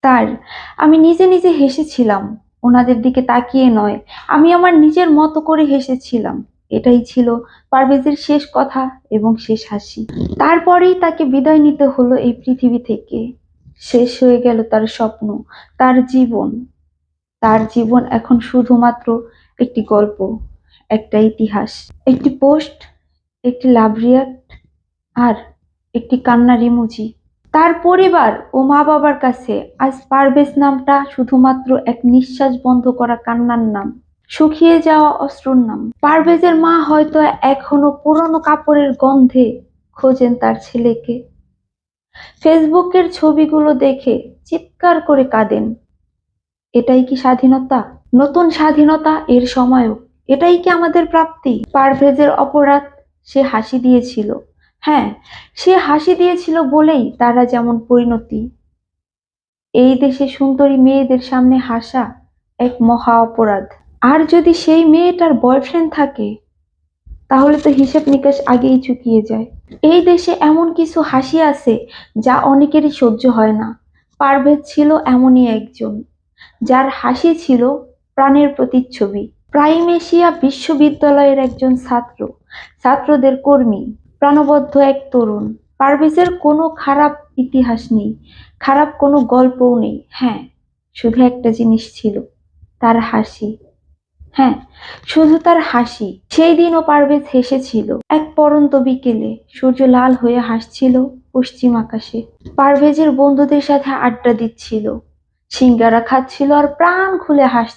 তার আমি নিজে নিজে হেসেছিলাম, ওনাদের দিকে তাকিয়ে নয়। আমি আমার নিজের মতো করে হেসেছিলাম। এটাই ছিল পারভেজের শেষ কথা এবং শেষ হাসি। তারপরেই তাকে বিদায় নিতে হলো এই পৃথিবী থেকে। শেষ হয়ে গেল তার স্বপ্ন, তার জীবন। তার জীবন এখন শুধুমাত্র একটি গল্প, একটা ইতিহাস, একটি পোস্ট, একটি লাভ রিয়াক্ট, আর একটি কান্নার ইমোজি। তার পরিবার ও মা-বাবার কাছে আজ পারভেজ নামটা শুধুমাত্র এক নিঃশ্বাস বন্ধ করা কান্নার নাম, শুকিয়ে যাওয়া অশ্রুর নাম। পারভেজের মা হয়তো এখনো পুরনো কাপড়ের গন্ধে খোঁজেন তার ছেলেকে। ফেসবুকের ছবিগুলো দেখে চিৎকার করে কাঁদেন। এটাই কি স্বাধীনতা? নতুন স্বাধীনতা এর সময়ও? এটাই কি আমাদের প্রাপ্তি? পারভেজের অপরাধ, সে হাসি দিয়েছিল। হ্যাঁ, সে হাসি দিয়েছিল বলেই তারা যেমন পরিণতি। এই দেশে সুন্দরী মেয়েদের সামনে হাসা এক মহা অপরাধ। আর যদি সেই মেয়েটার বয়ফ্রেন্ড থাকে, তাহলে তো হিসেব নিকেশ আগেই চুকিয়ে যায়। এই দেশে এমন কিছু হাসি আছে যা অনেকেরই সহ্য হয় না। পারভেজ ছিল এমনই একজন, যার হাসি ছিল প্রাণের প্রতিচ্ছবি। প্রাইম এশিয়া বিশ্ববিদ্যালয়ের একজন ছাত্র, ছাত্রদের কর্মী, প্রাণবদ্ধ এক তরুণ। পারভেজের কোনো খারাপ ইতিহাস নেই, খারাপ কোনো গল্পও নেই। হ্যাঁ, শুধু একটা জিনিস ছিল, তার হাসি। হ্যাঁ, শুধু তার হাসি। সেই দিনও পারভেজ হেসেছিল। এক পড়ন্ত বিকেলে সূর্য লাল হয়ে হাসছিল পশ্চিম আকাশে। পারভেজের বন্ধুদের সাথে আড্ডা দিচ্ছিল, সিঙ্গারা খাচ্ছিল আর প্রাণ খুলে হাসছিল।